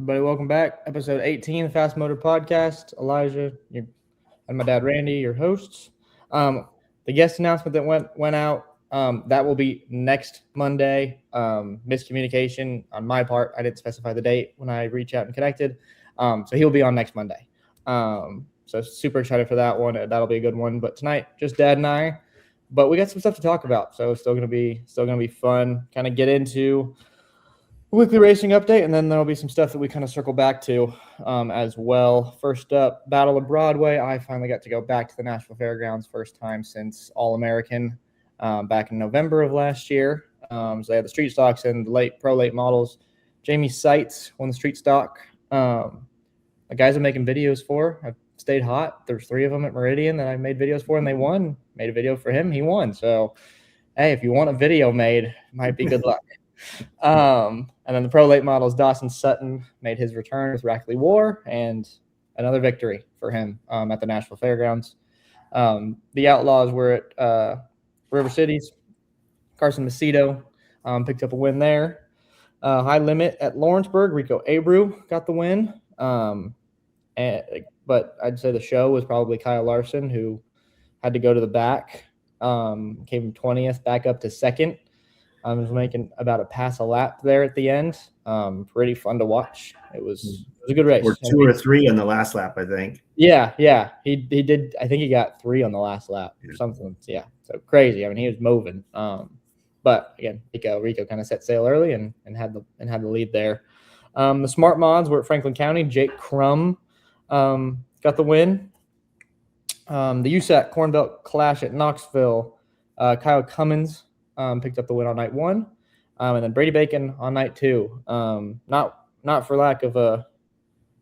Everybody, welcome back. Episode 18, the Fast Motor Podcast. Elijah, and my dad Randy, your hosts. The guest announcement that went out, that will be next Monday. Miscommunication on my part. I didn't specify the date when I reached out and connected. So he'll be on next Monday. So super excited for that one. That'll be a good one. But tonight, just Dad and I. But we got some stuff to talk about, so it's still gonna be fun. Kind of get into weekly racing update, and then there'll be some stuff that we kind of circle back to as well. First up, Battle of Broadway. I finally got to go back to the Nashville Fairgrounds, first time since All-American back in November of last year. So they had the street stocks and the late models. Jamie Seitz won the street stock. The guys I'm making videos for, I've stayed hot. There's 3 of them at Meridian that I made videos for, and they won. Made a video for him, he won. So, hey, if you want a video made, it might be good luck. And then the pro late models, Dawson Sutton made his return with Rackley War, and another victory for him at the Nashville Fairgrounds. The Outlaws were at River Cities. Carson Macedo picked up a win there. High Limit at Lawrenceburg, Rico Abreu got the win. But I'd say the show was probably Kyle Larson, who had to go to the back. Came 20th, back up to second. Was making about a pass a lap there at the end. Pretty fun to watch. It was a good race. Or 2 or 3 on the last lap, I think. Yeah. He did. I think he got 3 on the last lap or something. Yeah. So crazy. I mean, he was moving. But again, Rico kind of set sail early and had the lead there. The Smart Mods were at Franklin County. Jake Crum got the win. The USAC Corn Belt Clash at Knoxville. Kyle Cummins picked up the win on night 1, and then Brady Bacon on night 2. Not for lack of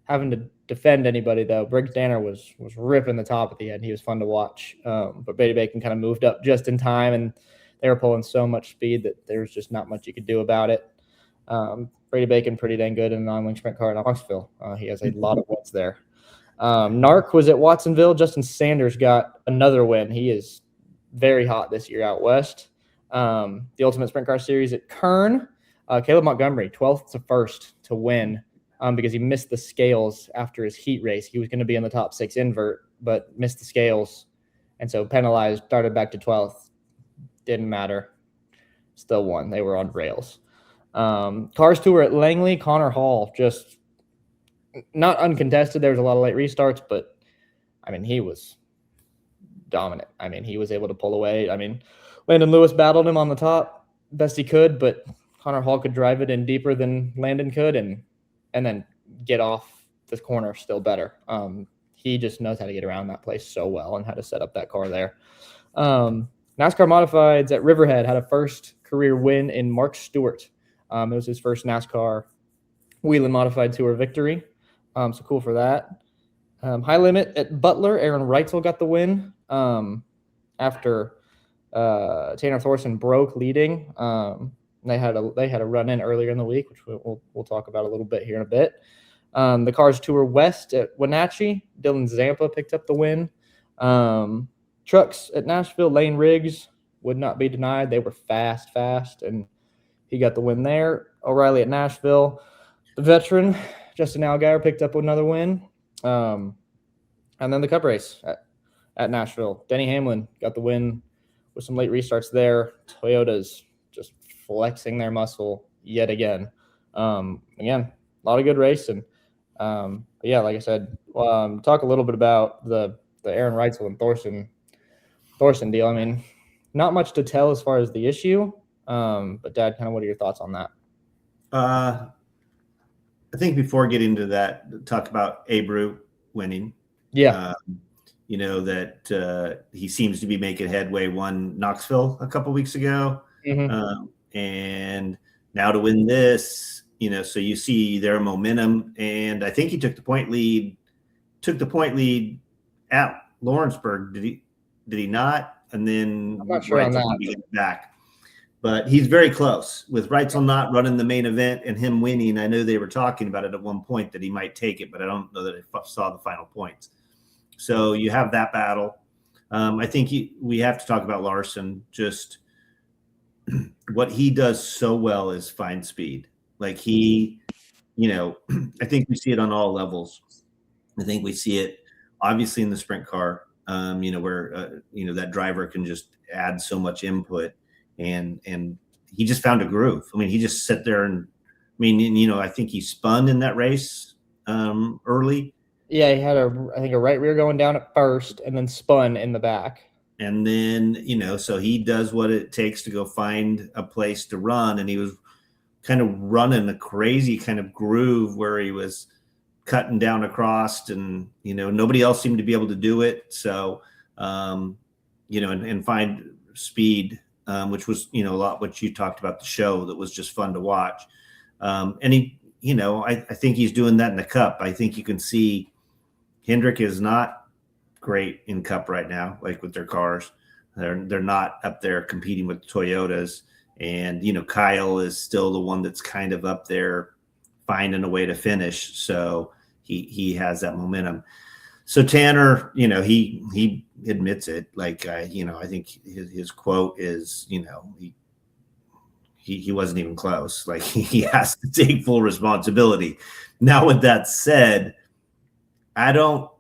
having to defend anybody though. Briggs Danner was ripping the top at the end. He was fun to watch, but Brady Bacon kind of moved up just in time, and they were pulling so much speed that there was just not much you could do about it. Brady Bacon pretty dang good in a non-wing sprint car in Knoxville. He has a lot of wins there. Narc was at Watsonville. Justin Sanders got another win. He is very hot this year out west. The Ultimate Sprint Car Series at Kern. Caleb Montgomery, 12th to 1st to win because he missed the scales after his heat race. He was going to be in the top 6 invert, but missed the scales, and so penalized, started back to 12th. Didn't matter. Still won. They were on rails. Cars Tour at Langley. Connor Hall, just not uncontested. There was a lot of late restarts, but, I mean, he was dominant. I mean, he was able to pull away. I mean, Landon Lewis battled him on the top best he could, but Connor Hall could drive it in deeper than Landon could and then get off this corner still better. He just knows how to get around that place so well and how to set up that car there. NASCAR Modifieds at Riverhead had a first career win in Mark Stewart. It was his first NASCAR Wheeling Modified Tour victory. So cool for that. High Limit at Butler, Aaron Reitzel got the win after Tanner Thorson broke leading. They had a run in earlier in the week, which we'll talk about a little bit here in a bit. The Cars Tour West at Wenatchee, Dylan Zampa picked up the win. Trucks at Nashville, Lane Riggs would not be denied. They were fast, and he got the win there. O'Reilly at Nashville, the veteran Justin Allgaier picked up another win. And then the Cup race at Nashville, Denny Hamlin got the win with some late restarts there. Toyota's just flexing their muscle yet again. Again, a lot of good racing. Yeah, like I said, talk a little bit about the Aaron Reitzel and Thorson deal. I mean, not much to tell as far as the issue, but Dad, kind of what are your thoughts on that? I think before getting to that, talk about Abreu winning. Yeah. That he seems to be making headway. Won Knoxville a couple weeks ago. Mm-hmm. And now to win this, so you see their momentum. And I think he took the point lead at Lawrenceburg. Did he not? And then I'm not sure on that. Back. But he's very close with Reitzel not running the main event and him winning. I know they were talking about it at one point that he might take it, but I don't know that I saw the final points. So you have that battle. I think we have to talk about Larson. Just what he does so well is find speed. Like he I think we see it on all levels. I think we see it obviously in the sprint car, where that driver can just add so much input, and he just found a groove. I mean, he just sat there and I think he spun in that race early. Yeah, he had I think a right rear going down at first, and then spun in the back. And then so he does what it takes to go find a place to run, and he was kind of running a crazy kind of groove where he was cutting down across, and nobody else seemed to be able to do it. So and find speed, which was a lot what you talked about the show that was just fun to watch. And he I think he's doing that in the Cup. I think you can see Hendrick is not great in Cup right now, like with their cars. They're not up there competing with Toyotas. And, Kyle is still the one that's kind of up there finding a way to finish. So he has that momentum. So Tanner, he admits it. Like, I think his quote is, he wasn't even close. Like, he has to take full responsibility. Now, with that said, I don't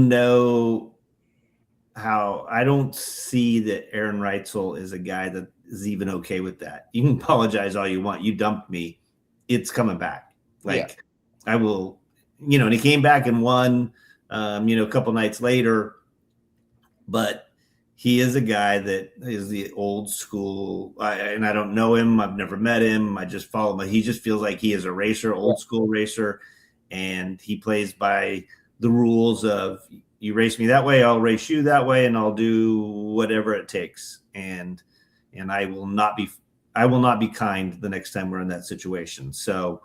know how. I don't see that Aaron Reitzel is a guy that is even okay with that. You can apologize all you want. You dumped me. It's coming back. Like, I will, and he came back and won, a couple nights later, but he is a guy that is the old school. And I don't know him. I've never met him. I just follow him. He just feels like he is a racer, old school racer. And he plays by the rules of, you race me that way, I'll race you that way, and I'll do whatever it takes. And I will not be kind the next time we're in that situation. So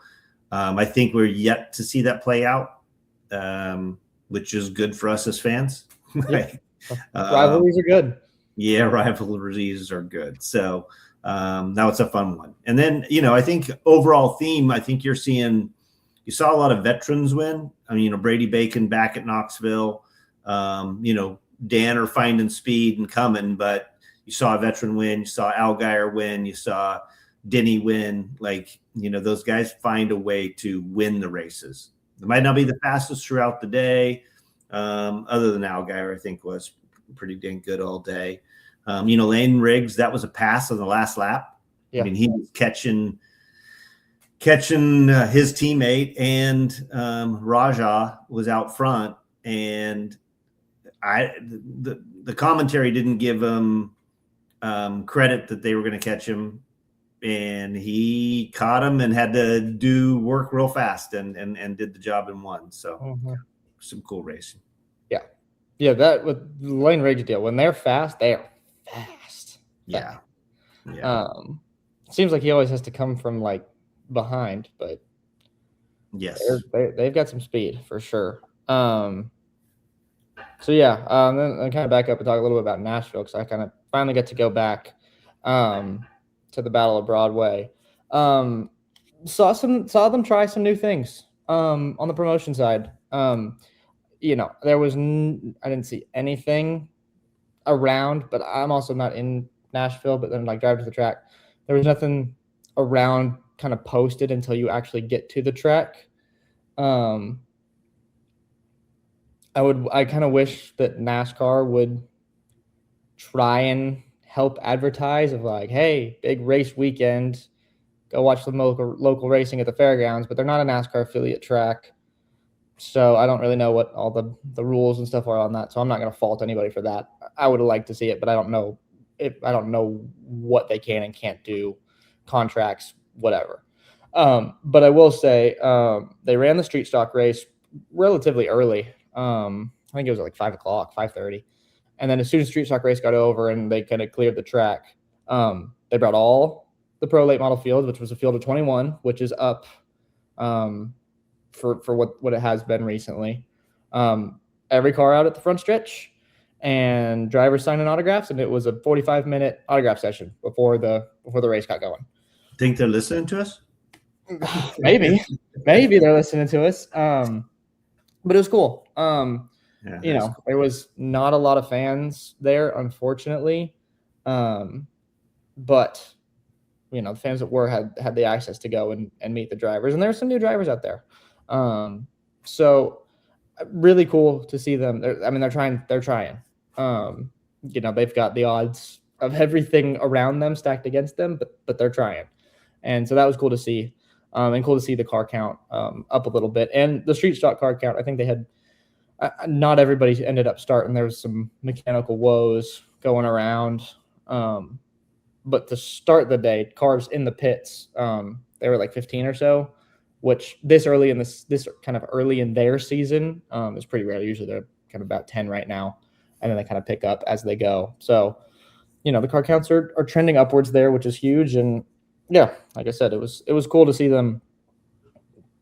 I think we're yet to see that play out, which is good for us as fans. Right? Rivalries are good. Yeah, rivalries are good. So now it's a fun one. And then, I think overall theme, I think you saw a lot of veterans win. I mean, Brady Bacon back at Knoxville, Danner finding speed and coming, but you saw a veteran win. You saw Allgaier win. You saw Denny win. Like, those guys find a way to win the races. It might not be the fastest throughout the day. Other than Allgaier, I think was pretty dang good all day. Lane Riggs, that was a pass on the last lap. Yeah. I mean, he was catching his teammate, and Raja was out front, and the commentary didn't give him credit that they were going to catch him, and he caught him and had to work real fast and did the job and won. So some cool racing. Yeah, that with the Lane Riggs deal, when they're fast, they are fast. Yeah. Seems like he always has to come from like behind, but yes, they've got some speed for sure. Then kind of back up and talk a little bit about Nashville, because I kind of finally get to go back to the Battle of Broadway. Saw them try some new things on the promotion side. There was I didn't see anything around, but I'm also not in Nashville. But then, like, drive to the track, there was nothing around kind of posted until you actually get to the track. I kind of wish that NASCAR would try and help advertise of like, hey, big race weekend, go watch some local racing at the fairgrounds. But they're not a NASCAR affiliate track, so I don't really know what all the rules and stuff are on that. So I'm not going to fault anybody for that. I would have liked to see it, but I don't know what they can and can't do, contracts, whatever. But I will say they ran the street stock race relatively early. I think it was like 5 o'clock, 5:30. And then as soon as the street stock race got over and they kind of cleared the track, they brought all the pro late model field, which was a field of 21, which is up for what it has been recently. Every car out at the front stretch, and drivers signing autographs, and it was a 45-minute autograph session before the race got going. Think they're listening to us? Maybe they're listening to us. But it was cool. There was not a lot of fans there, unfortunately. But the fans that were had the access to go and meet the drivers, and there's some new drivers out there. So really cool to see them. They're trying. They've got the odds of everything around them stacked against them, but they're trying. And so that was cool to see. And cool to see the car count up a little bit. And the street stock car count, I think they had not everybody ended up starting. There was some mechanical woes going around. But to start the day, cars in the pits, they were like 15 or so, which this early in this kind of early in their season is pretty rare. Usually they're kind of about 10 right now, and then they kind of pick up as they go. So, the car counts are trending upwards there, which is huge. And yeah, like I said, it was cool to see them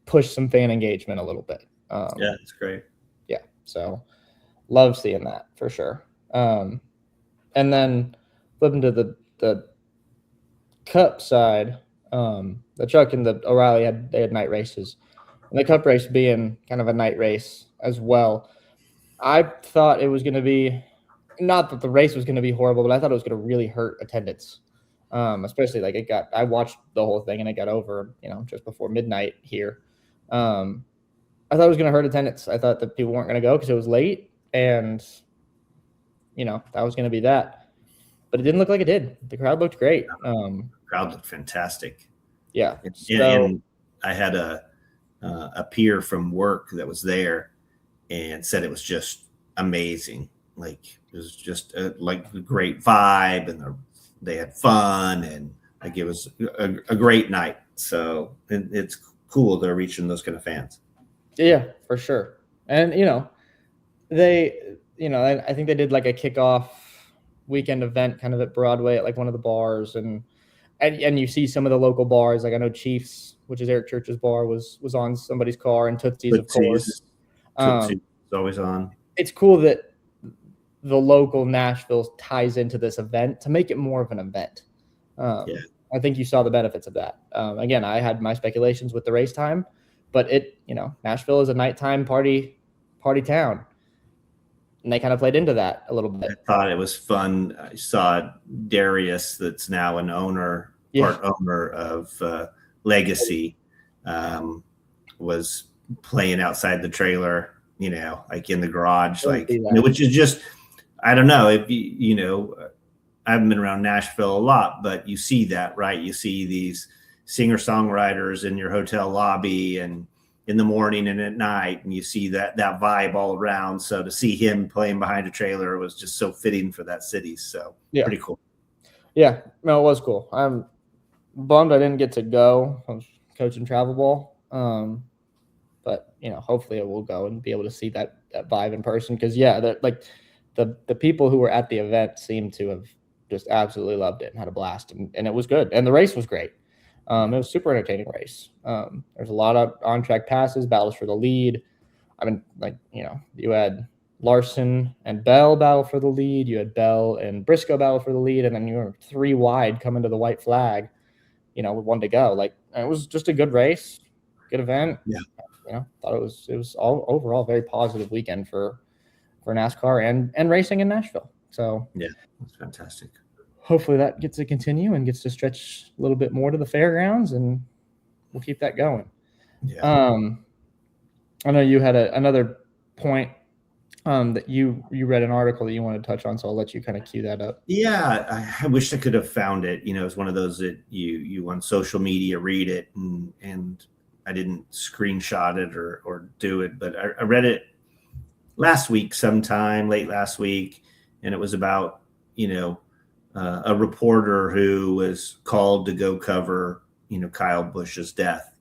push some fan engagement a little bit. Yeah, it's great. Yeah, so love seeing that for sure. And then flipping to the Cup side, the Chuck and the O'Reilly had night races, and the Cup race being kind of a night race as well. I thought it was going to be, not that the race was going to be horrible, but I thought it was going to really hurt attendance. Especially I watched the whole thing and it got over, just before midnight here. I thought it was going to hurt attendance. I thought that people weren't going to go because it was late, and that was going to be that. But it didn't look like it did. The crowd looked great. The crowd looked fantastic. Yeah. And I had a peer from work that was there and said it was just amazing. Like, it was just a great vibe, and they had fun, and it was a great night. So it's cool they're reaching those kind of fans. Yeah, for sure. And I think they did like a kickoff weekend event kind of at Broadway at one of the bars, and you see some of the local bars. Like, I know Chiefs, which is Eric Church's bar, was on somebody's car, and Tootsie's, of course. Tootsie's always on. It's cool that the local Nashville ties into this event to make it more of an event. I think you saw the benefits of that. Again, I had my speculations with the race time, but Nashville is a nighttime party town. And they kind of played into that a little bit. I thought it was fun. I saw Darius, that's now an part owner of Legacy, was playing outside the trailer, in the garage, which is just, I don't know if I haven't been around Nashville a lot, but you see that, right? You see these singer-songwriters in your hotel lobby and in the morning and at night, and you see that vibe all around. So to see him playing behind a trailer was just so fitting for that city. So pretty cool. Yeah, no, it was cool. I'm bummed I didn't get to go. I was coaching travel ball. But hopefully I will go and be able to see that vibe in person. Because the people who were at the event seemed to have just absolutely loved it and had a blast, and it was good. And the race was great. It was a super entertaining race. There's a lot of on-track passes, battles for the lead. You had Larson and Bell battle for the lead. You had Bell and Briscoe battle for the lead, and then you were 3 wide coming to the white flag, with 1 to go. It was just a good race, good event. Yeah. Thought it was all overall very positive weekend for NASCAR and racing in Nashville. So yeah, that's fantastic. Hopefully that gets to continue and gets to stretch a little bit more to the fairgrounds, and we'll keep that going. Yeah. I know you had another point that you read an article that you wanted to touch on, so I'll let you kind of cue that up. Yeah, I wish I could have found it. It's one of those that you on social media read it, and I didn't screenshot it or do it, but I read it last week sometime, late last week, and it was about, a reporter who was called to go cover, Kyle Busch's death.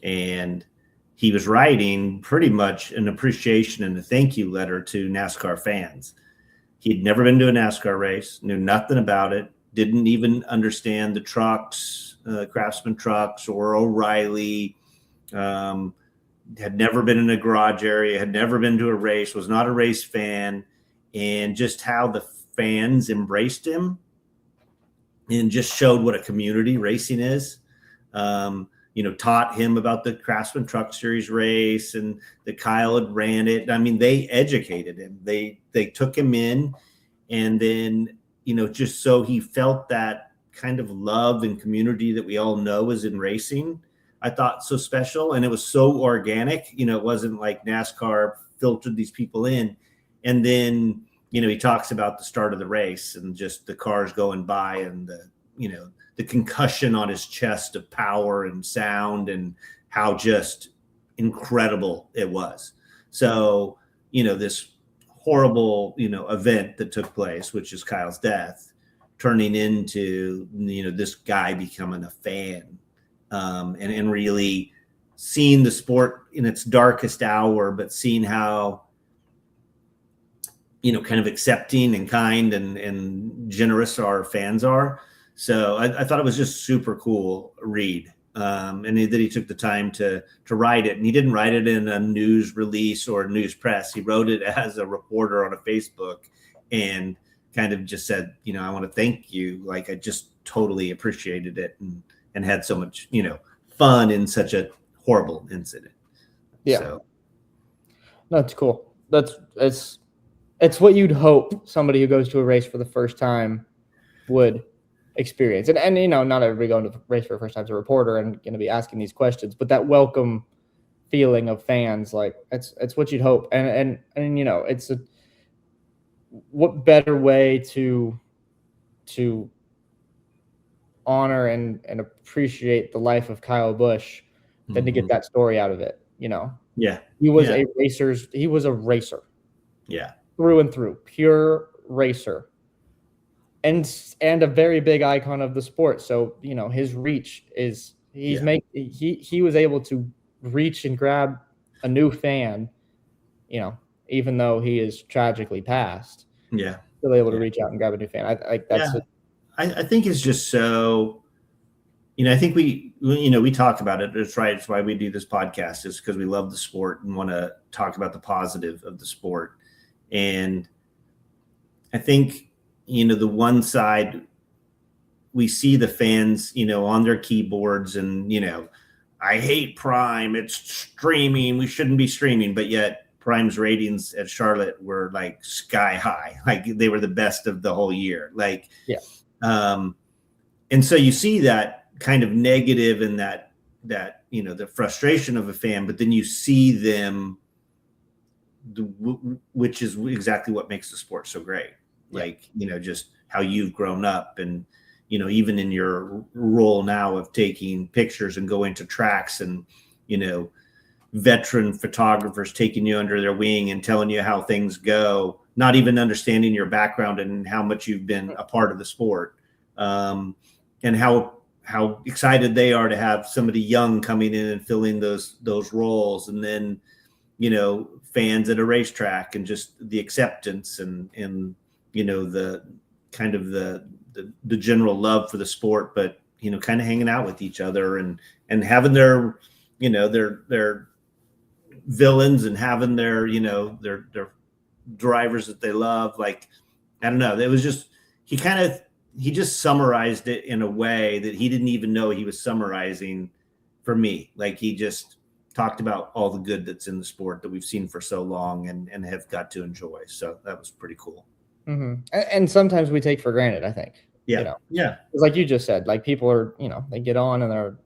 And he was writing pretty much an appreciation and a thank you letter to NASCAR fans. He'd never been to a NASCAR race, knew nothing about it, didn't even understand the trucks, Craftsman trucks or O'Reilly, had never been in a garage area, had never been to a race, was not a race fan, and just how the fans embraced him and just showed what a community racing is. Taught him about the Craftsman Truck Series race and that Kyle had ran it. I mean, they educated him. They took him in, and then, just so he felt that kind of love and community that we all know is in racing, I thought so special. And it was so organic. It wasn't like NASCAR filtered these people in. And then, he talks about the start of the race and just the cars going by and the concussion on his chest of power and sound and how just incredible it was. So, this horrible, event that took place, which is Kyle's death, turning into, this guy becoming a fan, and really seeing the sport in its darkest hour, but seeing how, kind of accepting and kind and generous our fans are. So I thought it was just super cool read. And that he took the time to write it. And he didn't write it in a news release or news press. He wrote it as a reporter on a Facebook and kind of just said, I want to thank you. Like, I just totally appreciated it and had so much, fun in such a horrible incident. Yeah. So. That's cool. It's what you'd hope somebody who goes to a race for the first time would experience. And not everybody going to the race for the first time is a reporter and going to be asking these questions, but that welcome feeling of fans, like it's what you'd hope. And it's what better way to honor and appreciate the life of Kyle Busch than to get that story out of it. Yeah. He was a racer. Yeah. Through and through, pure racer. And a very big icon of the sport. So, his reach is he was able to reach and grab a new fan, even though he is tragically passed. Yeah. Still able to reach out and grab a new fan. I think it's just so, I think we talk about it. It's right. It's why we do this podcast, is because we love the sport and want to talk about the positive of the sport. And I think, the one side, we see the fans, on their keyboards and, I hate Prime. It's streaming. We shouldn't be streaming. But yet Prime's ratings at Charlotte were like sky high. Like, they were the best of the whole year. Like, yeah. And so you see that kind of negative and that, the frustration of a fan, but then you see them, which is exactly what makes the sport so great. Like, just how you've grown up and, even in your role now of taking pictures and going to tracks and, veteran photographers taking you under their wing and telling you how things go, not even understanding your background and how much you've been a part of the sport. And how excited they are to have somebody young coming in and filling those roles. And then, fans at a racetrack and just the acceptance and the kind of the general love for the sport, but, kind of hanging out with each other and having their, their villains and having their, their drivers that they love. Like, I don't know. It was just, he just summarized it in a way that he didn't even know he was summarizing for me. Like, he just talked about all the good that's in the sport that we've seen for so long and have got to enjoy. So that was pretty cool. Mm-hmm. And sometimes we take for granted, I think. Yeah. Yeah. Like you just said, like, people are, they get on and they're,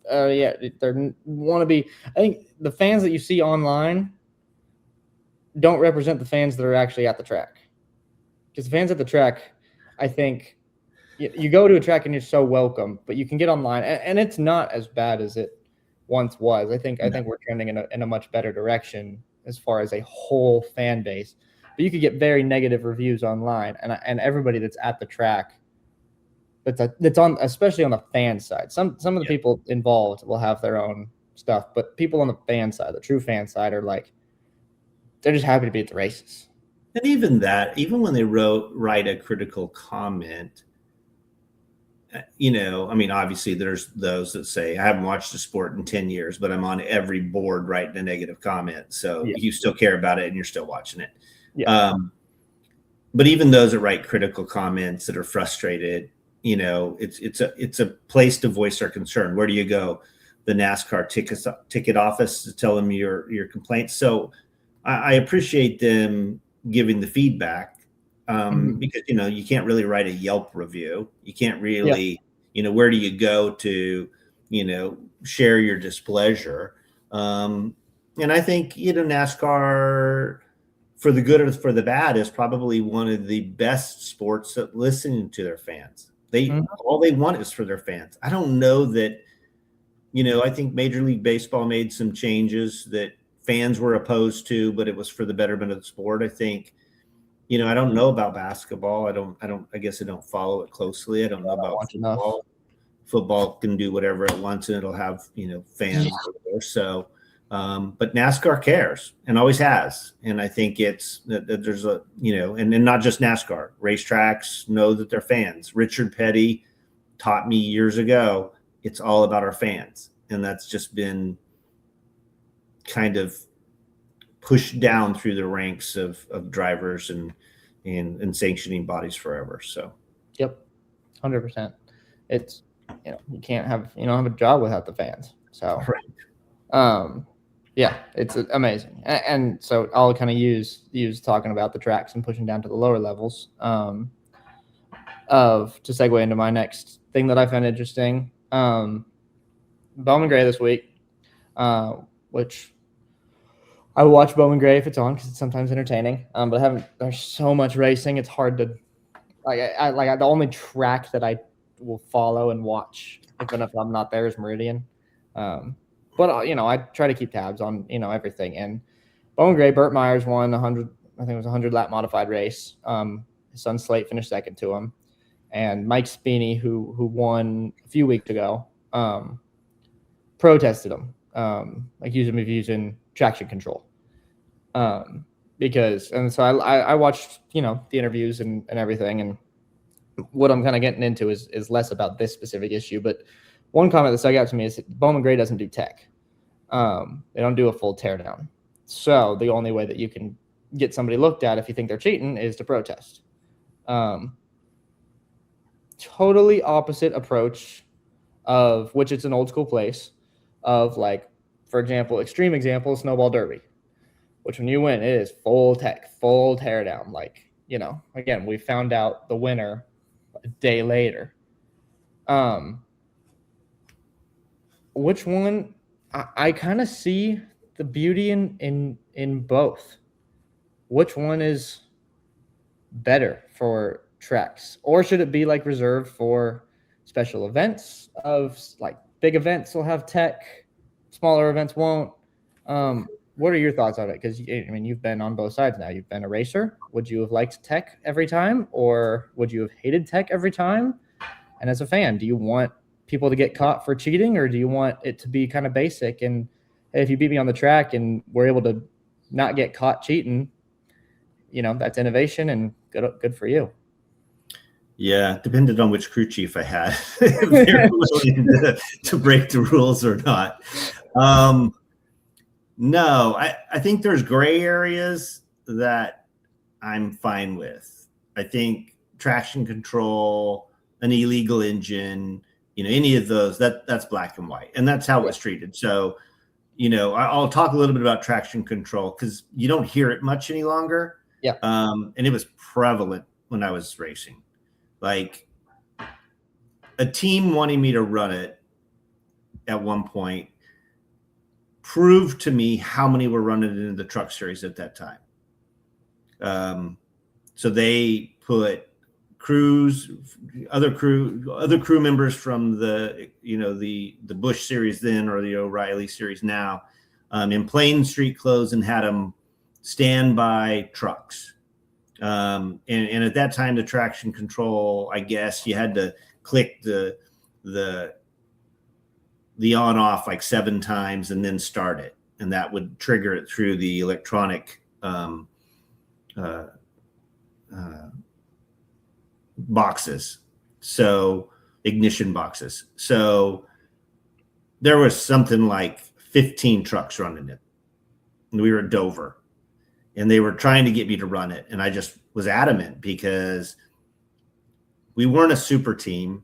they want to be. I think the fans that you see online don't represent the fans that are actually at the track. Because the fans at the track, I think, you go to a track and you're so welcome, but you can get online and it's not as bad as it once was. I think we're trending in a much better direction as far as a whole fan base. But you could get very negative reviews online, and everybody that's at the track, that's on, especially on the fan side. Some of the people involved will have their own stuff, but people on the fan side, the true fan side, are like, they're just happy to be at the races. And even when they write a critical comment, obviously there's those that say, I haven't watched the sport in 10 years, but I'm on every board writing a negative comment. So you still care about it and you're still watching it. Yeah. But even those that write critical comments that are frustrated, it's a place to voice our concern. Where do you go? The NASCAR ticket office to tell them your complaints. So I appreciate them giving the feedback, because, you can't really write a Yelp review. You can't really, where do you go to, share your displeasure? And I think, NASCAR, for the good or for the bad, is probably one of the best sports at listening to their fans. All they want is for their fans. I don't know that, I think Major League Baseball made some changes that fans were opposed to, but it was for the betterment of the sport. I think, I don't know about basketball. I guess I don't follow it closely. I don't know about football. Football can do whatever it wants and it'll have, fans. So, but NASCAR cares and always has. And I think it's that there's a, and not just NASCAR, racetracks know that they're fans. Richard Petty taught me years ago, it's all about our fans. And that's just been kind of pushed down through the ranks of drivers and sanctioning bodies forever. So, yep, 100%. It's, you can't have, you don't have a job without the fans. So, yeah, it's amazing. And so I'll kind of use talking about the tracks and pushing down to the lower levels to segue into my next thing that I found interesting. Bowman Gray this week, which I will watch Bowman Gray if it's on because it's sometimes entertaining. But there's so much racing, it's hard to the only track that I will follow and watch even if I'm not there is Meridian. But I try to keep tabs on everything. And Bowman Gray, Burt Myers won 100. I think it was a 100-lap modified race. His son Slate finished second to him, and Mike Speeney, who won a few weeks ago, protested him, accused him of using traction control. So I watched the interviews and everything, and what I'm kind of getting into is less about this specific issue, but one comment that stuck out to me is that Bowman Gray doesn't do tech. They don't do a full teardown. So the only way that you can get somebody looked at if you think they're cheating is to protest. Totally opposite approach of which it's an old school place of, like, for example, extreme example, snowball derby, which when you win, it is full tech, full teardown. Like, again, we found out the winner a day later. Which one? I kind of see the beauty in both. Which one is better for tracks, or should it be like reserved for special events? Of like big events will have tech, smaller events won't. What are your thoughts on it? Because you've been on both sides now. You've been a racer. Would you have liked tech every time, or would you have hated tech every time? And as a fan, do you want people to get caught for cheating, or do you want it to be kind of basic? And hey, if you beat me on the track and we're able to not get caught cheating, that's innovation and good for you. Yeah, depended on which crew chief I had, if they're willing to break the rules or not. No, I think there's gray areas that I'm fine with. I think traction control, an illegal engine, any of those, that's black and white, and that's how it's treated. So, I'll talk a little bit about traction control because you don't hear it much any longer. Yeah. And it was prevalent when I was racing. Like, a team wanting me to run it at one point proved to me how many were running it in the truck series at that time. So they put other crew members from the Busch series then, or the O'Reilly series now, in plain street clothes, and had them stand by trucks. And at that time, the traction control, I guess you had to click the on off like 7 times and then start it, and that would trigger it through the electronic boxes, so ignition boxes. So there was something like 15 trucks running it, and we were at Dover, and they were trying to get me to run it, and I just was adamant because we weren't a super team,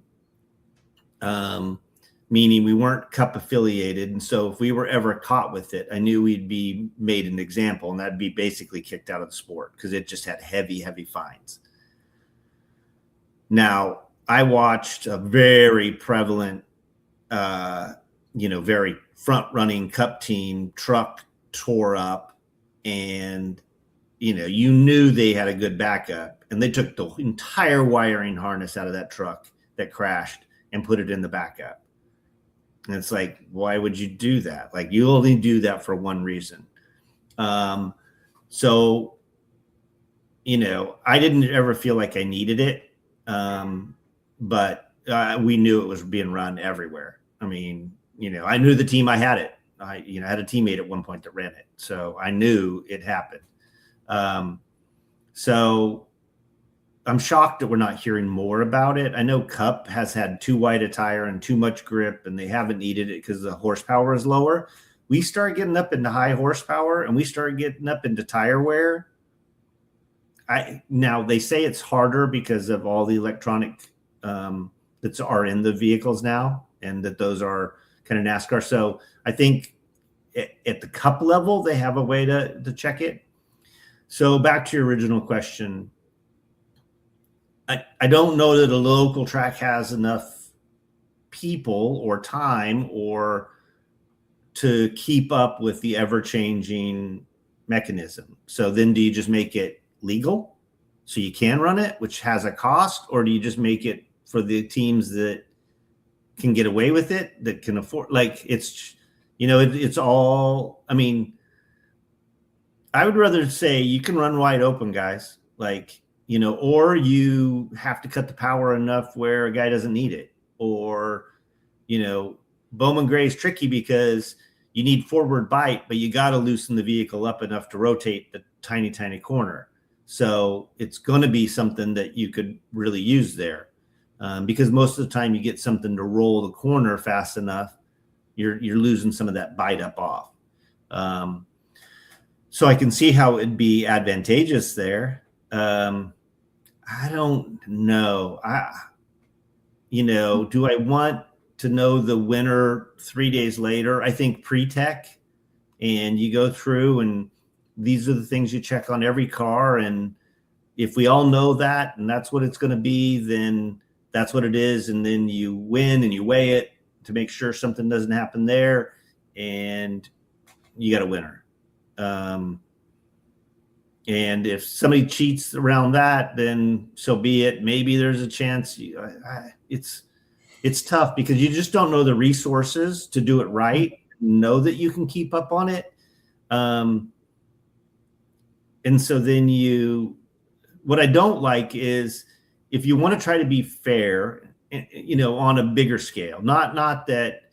meaning we weren't cup affiliated, and so if we were ever caught with it, I knew we'd be made an example, and that'd be basically kicked out of the sport because it just had heavy fines. Now, I watched a very prevalent, very front-running Cup team truck tore up, and you knew they had a good backup, and they took the entire wiring harness out of that truck that crashed and put it in the backup. And it's like, why would you do that? Like, you only do that for one reason. So, I didn't ever feel like I needed it. But we knew it was being run everywhere. I mean, I knew the team I had it. I had a teammate at one point that ran it. So I knew it happened. So I'm shocked that we're not hearing more about it. I know Cup has had too wide a tire and too much grip, and they haven't needed it because the horsepower is lower. We start getting up into high horsepower, and we start getting up into tire wear. Now they say it's harder because of all the electronic that are in the vehicles now, and that those are kind of NASCAR. So I think at the Cup level, they have a way to check it. So back to your original question, I don't know that a local track has enough people or time or to keep up with the ever-changing mechanism. So then do you just make it legal so you can run it, which has a cost, or do you just make it for the teams that can get away with it, that can afford, like, it's, it's all, I mean, I would rather say you can run wide open, guys, like, or you have to cut the power enough where a guy doesn't need it, or, Bowman Gray is tricky because you need forward bite, but you got to loosen the vehicle up enough to rotate the tiny, tiny corner. So it's going to be something that you could really use there, because most of the time you get something to roll the corner fast enough, you're losing some of that bite up off. So I can see how it'd be advantageous there. I don't know. Do I want to know the winner 3 days later? I think pre-tech, and you go through, and these are the things you check on every car. And if we all know that, and that's what it's going to be, then that's what it is. And then you win and you weigh it to make sure something doesn't happen there, and you got a winner. And if somebody cheats around that, then so be it. Maybe there's a chance. It's tough because you just don't know the resources to do it right. Know that you can keep up on it. And so then what I don't like is if you want to try to be fair, on a bigger scale, not that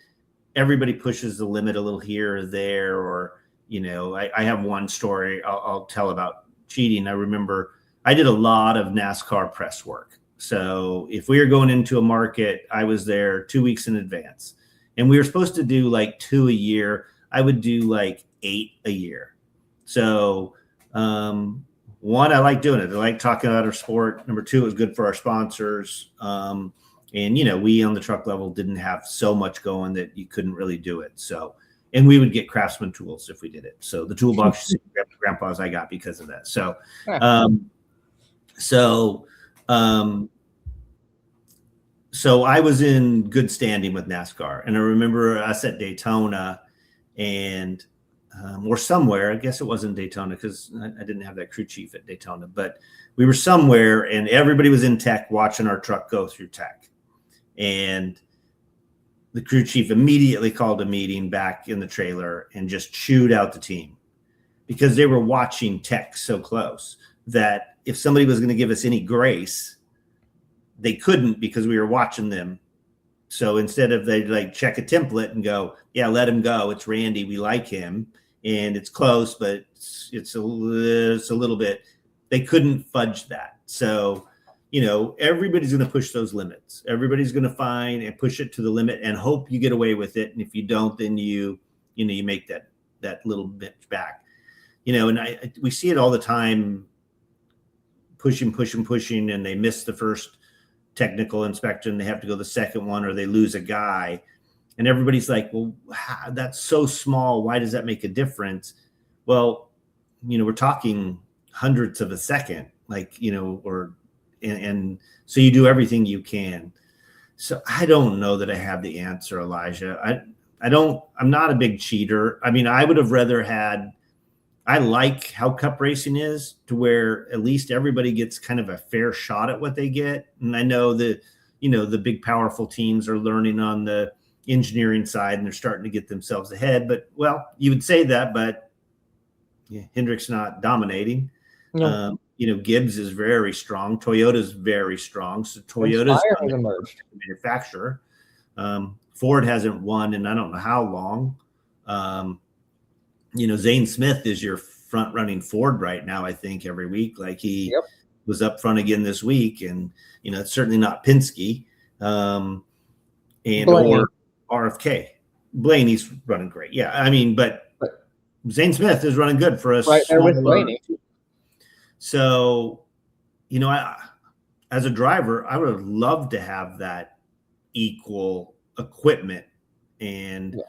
everybody pushes the limit a little here or there, or, I have one story I'll tell about cheating. I remember I did a lot of NASCAR press work. So if we were going into a market, I was there 2 weeks in advance, and we were supposed to do like 2 a year. I would do like 8 a year. So, one, I like doing it. I like talking about our sport. Number two, it was good for our sponsors. And, we on the truck level didn't have so much going that you couldn't really do it. So, and we would get Craftsman tools if we did it. So the toolbox grandpas I got because of that. So, so I was in good standing with NASCAR, and I remember us at Daytona, and or somewhere. I guess it wasn't Daytona because I didn't have that crew chief at Daytona, but we were somewhere, and everybody was in tech watching our truck go through tech, and the crew chief immediately called a meeting back in the trailer and just chewed out the team because they were watching tech so close that if somebody was going to give us any grace, they couldn't because we were watching them. So instead of they like check a template and go, yeah, let him go. It's Randy. We like him. And it's close, but it's a little bit, they couldn't fudge that. So, everybody's going to push those limits. Everybody's going to find and push it to the limit and hope you get away with it. And if you don't, then you make that little bit back, and we see it all the time, pushing, and they miss the first technical inspection. They have to go the second one, or they lose a guy. And everybody's like, well, that's so small. Why does that make a difference? Well, we're talking hundredths of a second, or and so you do everything you can. So I don't know that I have the answer, Elijah. I'm not a big cheater. I mean, I would have rather had, I like how cup racing is, to where at least everybody gets kind of a fair shot at what they get. And I know that, the big powerful teams are learning on the engineering side and they're starting to get themselves ahead. But, well, you would say that, but Hendrick's not dominating. No. Gibbs is very strong. Toyota's very strong. So Toyota's has emerged. Manufacturer. Ford hasn't won in I don't know how long. Zane Smith is your front running Ford right now, I think, every week. Like he was up front again this week, and it's certainly not Penske or RFK. Blaney's running great. Yeah, I mean, but Zane Smith is running good for us. Right there with Blaney. So, as a driver, I would have loved to have that equal equipment. And,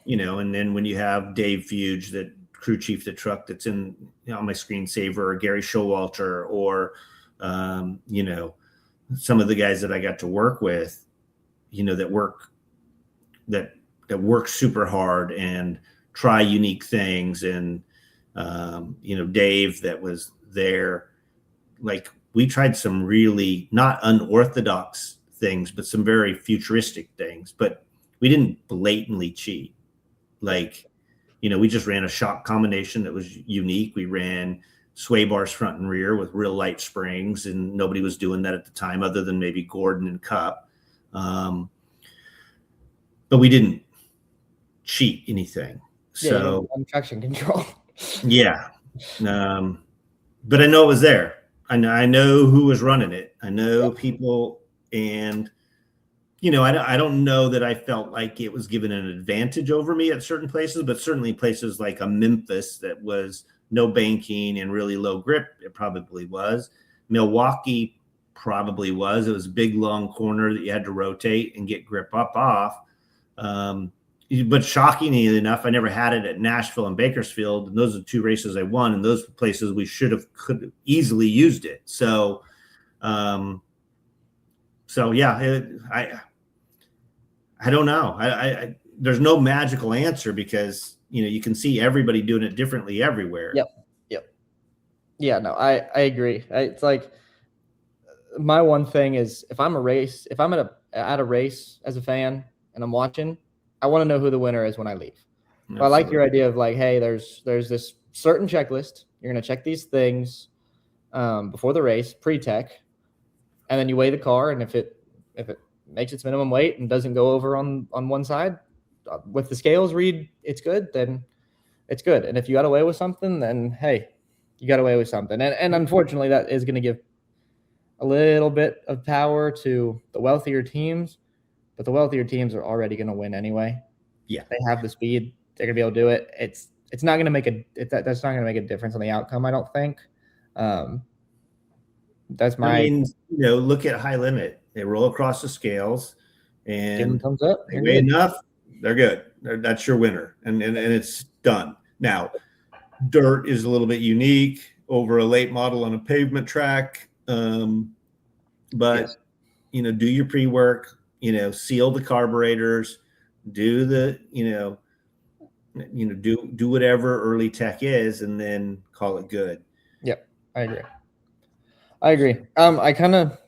and then when you have Dave Fuge, the crew chief, the truck that's on my screensaver, or Gary Showalter, or, some of the guys that I got to work with, that work super hard and try unique things. And, Dave that was there, like we tried some really not unorthodox things, but some very futuristic things, but we didn't blatantly cheat. Like, we just ran a shock combination that was unique. We ran sway bars front and rear with real light springs, and nobody was doing that at the time other than maybe Gordon and Cup. But we didn't cheat anything. So traction control. Yeah. But I know it was there. I know who was running it. I know people, and I don't know that I felt like it was given an advantage over me at certain places, but certainly places like a Memphis that was no banking and really low grip, it probably was. Milwaukee probably was. It was a big long corner that you had to rotate and get grip up off. But shockingly enough, I never had it at Nashville and Bakersfield, and those are the two races I won. And those places we could have easily used it. So, I don't know. There's no magical answer, because you can see everybody doing it differently everywhere. Yep. Yeah, no, I agree. It's like my one thing is, if I'm at a race as a fan and I'm watching, I want to know who the winner is when I leave. I like your idea of like, hey, there's this certain checklist. You're going to check these things before the race, pre-tech, and then you weigh the car. And if it makes its minimum weight and doesn't go over on one side, with the scales read it's good, then it's good. And if you got away with something, then hey, you got away with something. And unfortunately, that is going to give a little bit of power to the wealthier teams. But the wealthier teams are already going to win anyway. Yeah, they have the speed; they're going to be able to do it. It's not going to make that's not going to make a difference on the outcome, I don't think. That's my. I mean, look at High Limit. They roll across the scales, and give them thumbs up. They weigh enough. They're good. That's your winner, and it's done. Now, dirt is a little bit unique over a late model on a pavement track, but yes. Do your pre-work. Seal the carburetors, do the, do whatever early tech is, and then call it good. Yep. I agree.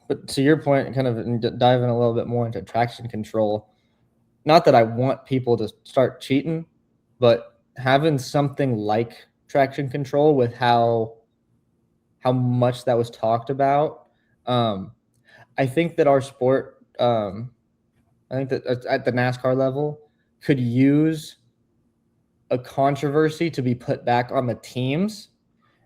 But to your point, kind of diving a little bit more into traction control, not that I want people to start cheating, but having something like traction control with how much that was talked about. I think that our sport, I think that at the NASCAR level could use a controversy to be put back on the teams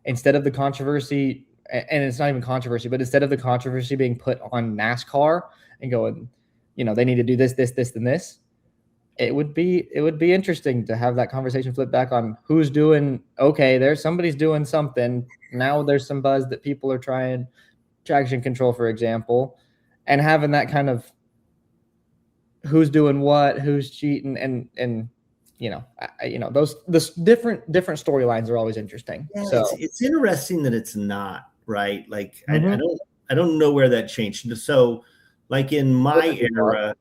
instead of the controversy. And it's not even controversy, but instead of the controversy being put on NASCAR and going, they need to do this, and this, it would be interesting to have that conversation flip back on who's doing, okay, somebody's doing something. Now there's some buzz that people are trying traction control, for example, and having that kind of who's doing what, who's cheating, and those different storylines are always interesting. Yeah, so it's interesting that it's not right. Like I I don't know where that changed. So like in my era,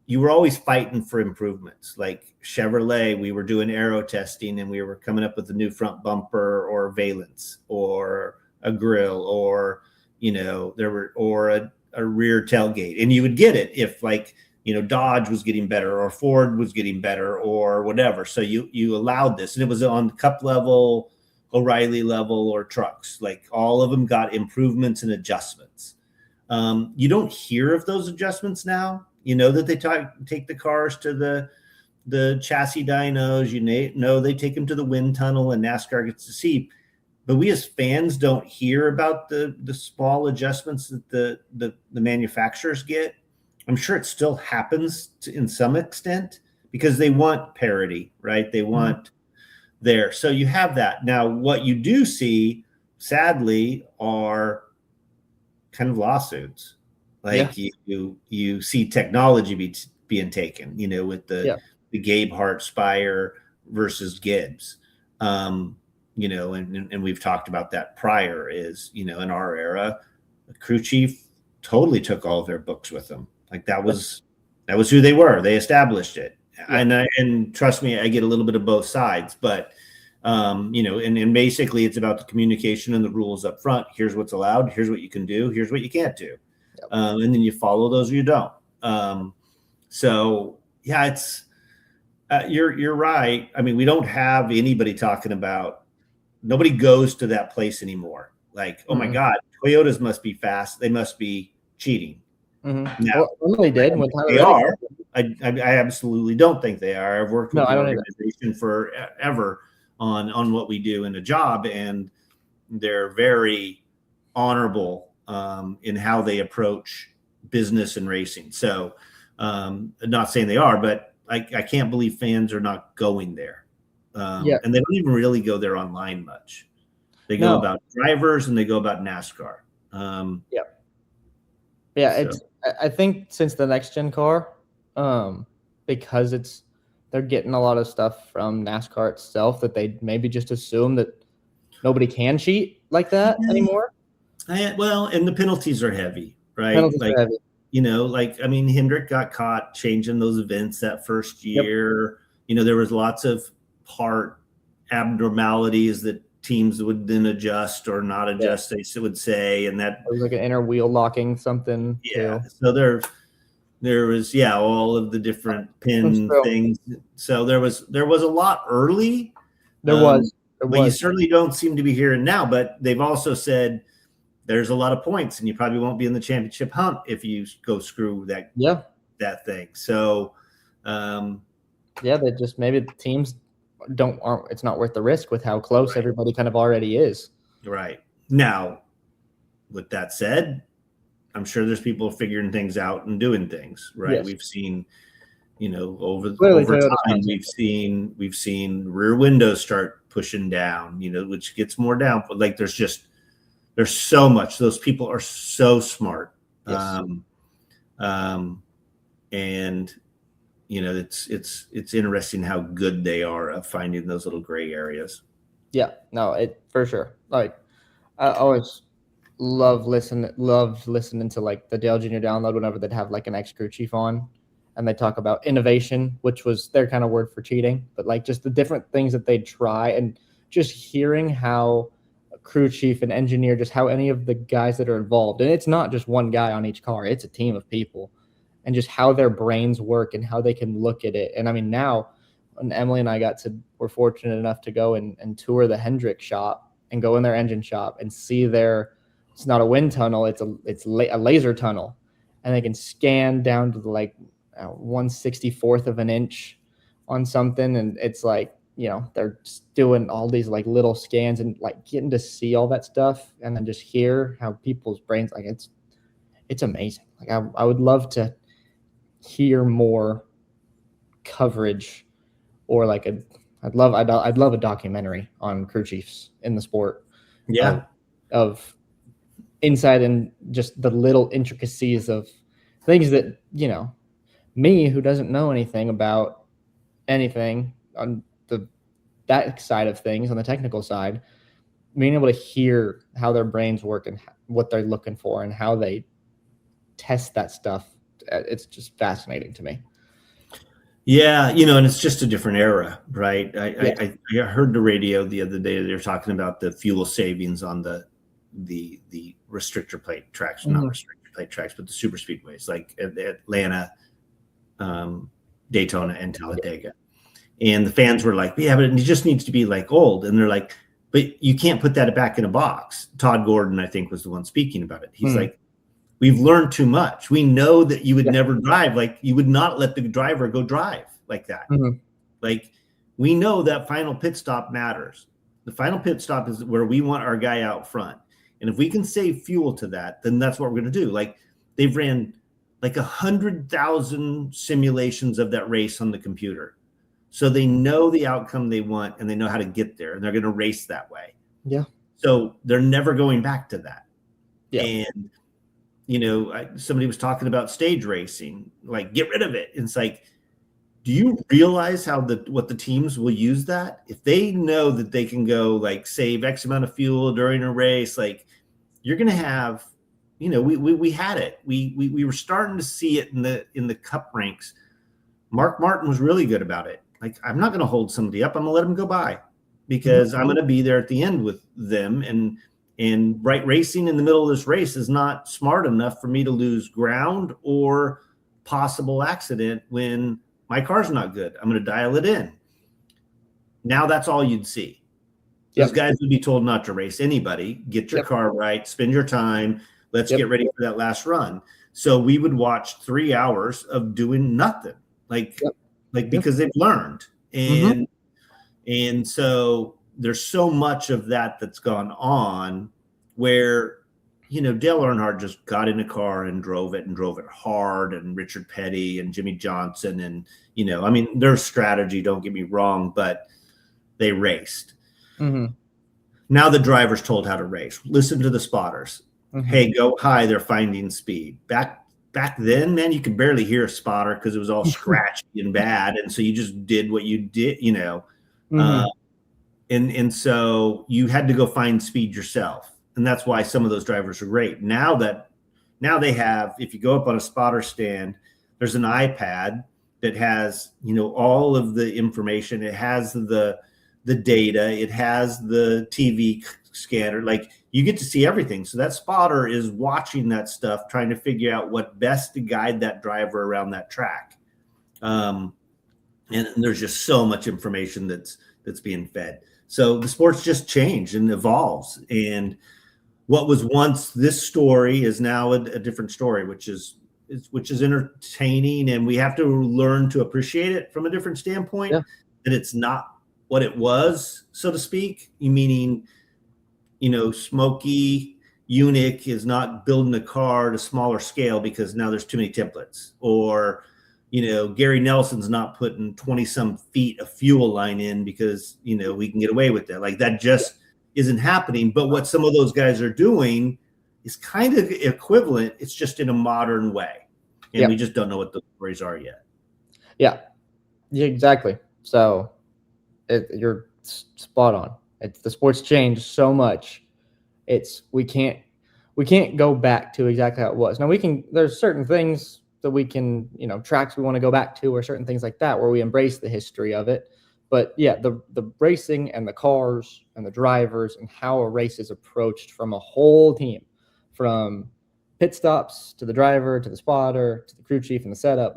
you were always fighting for improvements. Like Chevrolet, we were doing aero testing and we were coming up with a new front bumper or valence or a grill or, a rear tailgate. And you would get it if like, Dodge was getting better or Ford was getting better or whatever. So you allowed this, and it was on Cup level, O'Reilly level, or trucks. Like all of them got improvements and adjustments. You don't hear of those adjustments now. You know that they take the cars to the chassis dynos. You know they take them to the wind tunnel, and NASCAR gets to see. But we as fans don't hear about the small adjustments that the manufacturers get. I'm sure it still happens in some extent because they want parity, right? They want there. So you have that. Now, what you do see, sadly, are kind of lawsuits. Like you see technology being taken, with the Gabe Hart Spire versus Gibbs. And we've talked about that prior is, in our era, the crew chief totally took all of their books with them. Like that was who they were. They established it. And trust me, I get a little bit of both sides, but and basically it's about the communication and the rules up front. Here's what's allowed. Here's what you can do. Here's what you can't do. And then you follow those or you don't. So yeah, it's, you're right. I mean, we don't have anybody talking about, nobody goes to that place anymore. Like, oh my God, Toyotas must be fast. They must be cheating. Now, well, did. They are. I absolutely don't think they are. I've worked with the organization forever on what we do in a job, and they're very honorable in how they approach business and racing. So not saying they are, but I can't believe fans are not going there. And they don't even really go there online much. They go about drivers and they go about NASCAR. I think since the next gen car, because they're getting a lot of stuff from NASCAR itself that they maybe just assume that nobody can cheat like that anymore. And the penalties are heavy, right? Penalties are heavy. Hendrick got caught changing those events that first year. There was lots of part abnormalities that teams would then adjust or not adjust, they would say, and that it was like an inner wheel locking something. So there was all of the different pin things. So there was a lot early. But you certainly don't seem to be hearing now. But they've also said there's a lot of points, and you probably won't be in the championship hunt if you go screw that thing. So they just, maybe the teams it's not worth the risk with how close everybody kind of already is. Right. Now, with that said, I'm sure there's people figuring things out and doing things, right? Yes. We've seen, over time, we've seen rear windows start pushing down, which gets more down. But like, there's so much. Those people are so smart. Yes. And it's interesting how good they are at finding those little gray areas. Yeah, no, it for sure. Like, I always loved listening to like the Dale Jr. download whenever they'd have like an ex-crew chief on, and they talk about innovation, which was their kind of word for cheating, but like just the different things that they'd try, and just hearing how a crew chief and engineer, just how any of the guys that are involved, and it's not just one guy on each car, it's a team of people. And just how their brains work and how they can look at it. And I mean, now when Emily and I were fortunate enough to go and tour the Hendrick shop and go in their engine shop and see it's not a wind tunnel, it's a laser tunnel. And they can scan down to the 1/64th of an inch on something. And it's like, they're just doing all these like little scans and like getting to see all that stuff and then just hear how people's brains, like it's amazing. Like I would love to hear more coverage, or like I'd love a documentary on crew chiefs in the sport. Of insight and just the little intricacies of things that, me, who doesn't know anything about anything on that side of things, on the technical side, being able to hear how their brains work and what they're looking for and how they test that stuff, it's just fascinating to me. Yeah, and it's just a different era, right? Yeah. I heard the radio the other day. They were talking about the fuel savings on the restrictor plate tracks, not restrictor plate tracks, but the super speedways like Atlanta, Daytona, and Talladega. And the fans were like, "Yeah, but it just needs to be like old." And they're like, "But you can't put that back in a box." Todd Gordon, I think, was the one speaking about it. He's like, "We've learned too much. We know that you would never drive. Like, you would not let the driver go drive like that. Like, we know that final pit stop matters. The final pit stop is where we want our guy out front. And if we can save fuel to that, then that's what we're going to do." Like, they've ran like 100,000 simulations of that race on the computer. So they know the outcome they want and they know how to get there, and they're going to race that way. Yeah. So they're never going back to that. Yeah. And, somebody was talking about stage racing, like, get rid of it. And it's like, do you realize what the teams will use that? If they know that they can go like save X amount of fuel during a race, like, you're going to have, we had it. We were starting to see it in the cup ranks. Mark Martin was really good about it. Like, I'm not going to hold somebody up. I'm going to let them go by because I'm going to be there at the end with them. And racing in the middle of this race is not smart enough for me to lose ground or possible accident when my car's not good. I'm going to dial it in. Now that's all you'd see. Those guys would be told not to race anybody. Get your car right. Spend your time. Let's get ready for that last run. So we would watch 3 hours of doing nothing, because they've learned. And so there's so much of that that's gone on where, Dale Earnhardt just got in a car and drove it hard, and Richard Petty and Jimmy Johnson. And, their strategy, don't get me wrong, but they raced. Now the driver's told how to race. Listen to the spotters. Hey, go high. They're finding speed. Back then, man, you could barely hear a spotter because it was all scratchy and bad. And so you just did what you did, and so you had to go find speed yourself. And that's why some of those drivers are great. Now they have, if you go up on a spotter stand, there's an iPad that has, all of the information. It has the data. It has the TV scanner. Like, you get to see everything. So that spotter is watching that stuff, trying to figure out what best to guide that driver around that track. And there's just so much information that's being fed. So the sport's just changed and evolves. And what was once this story is now a different story, which is entertaining. And we have to learn to appreciate it from a different standpoint, that it's not what it was, so to speak. Meaning, Smokey Unick is not building a car at a smaller scale because now there's too many templates. Or, Gary Nelson's not putting 20 some feet of fuel line in because, we can get away with that. Like, that just isn't happening. But what some of those guys are doing is kind of equivalent. It's just in a modern way. And we just don't know what the stories are yet. Yeah, exactly. So you're spot on. The sport's changed so much. We can't go back to exactly how it was. Now there's certain things that we can, tracks we want to go back to, or certain things like that where we embrace the history of it. But the racing and the cars and the drivers and how a race is approached from a whole team, from pit stops to the driver, to the spotter, to the crew chief and the setup,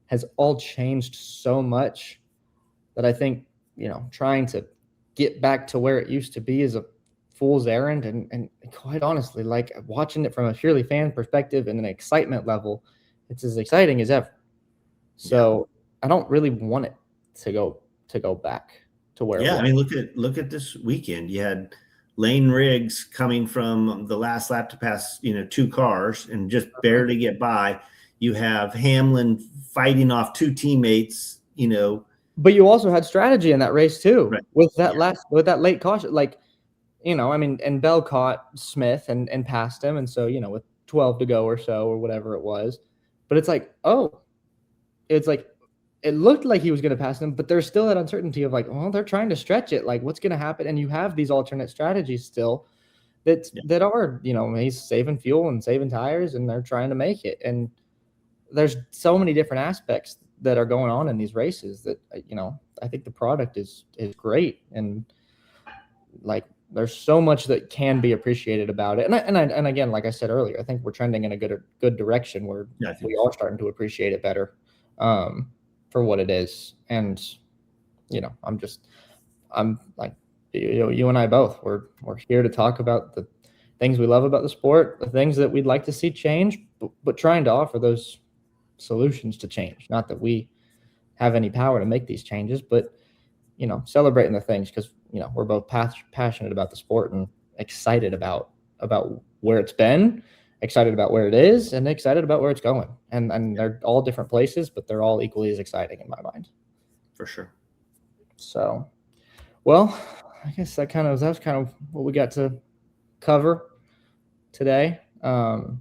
has all changed so much that I think, trying to get back to where it used to be is a fool's errand. And quite honestly, watching it from a purely fan perspective and an excitement level, it's as exciting as ever. So I don't really want it to go back to where it was. Look at this weekend. You had Lane Riggs coming from the last lap to pass, 2 cars and just barely get by. You have Hamlin fighting off 2 teammates, But you also had strategy in that race too, with that late caution. And Bell caught Smith and passed him. And so, with 12 to go or so, or whatever it was. But it's it looked like he was going to pass them, but there's still that uncertainty of like, well, they're trying to stretch it. Like, what's going to happen? And you have these alternate strategies still that are, he's saving fuel and saving tires, and they're trying to make it. And there's so many different aspects that are going on in these races that, I think the product is great. And like, there's so much that can be appreciated about it. And again, like I said earlier, I think we're trending in a good direction where we are starting to appreciate it better for what it is. And, I'm like, you and I both, we're here to talk about the things we love about the sport, the things that we'd like to see change, but trying to offer those solutions to change. Not that we have any power to make these changes, but, celebrating the things, because, we're both passionate about the sport and excited about where it's been, excited about where it is, and excited about where it's going. And they're all different places, but they're all equally as exciting in my mind. For sure. So, well, I guess that was kind of what we got to cover today. We'll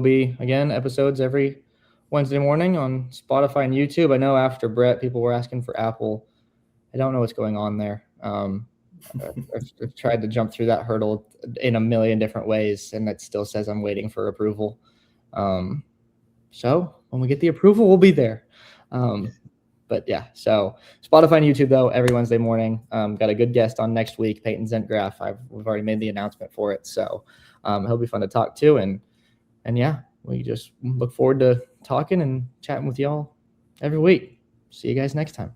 be, again, episodes every Wednesday morning on Spotify and YouTube. I know after Brett, people were asking for Apple. I don't know what's going on there. I've tried to jump through that hurdle in a million different ways, and it still says I'm waiting for approval. So when we get the approval, we'll be there. But yeah, so Spotify and YouTube, though, every Wednesday morning. Got a good guest on next week, Peyton Zentgraf. We've already made the announcement for it. So he'll be fun to talk to. And yeah, we just look forward to talking and chatting with y'all every week. See you guys next time.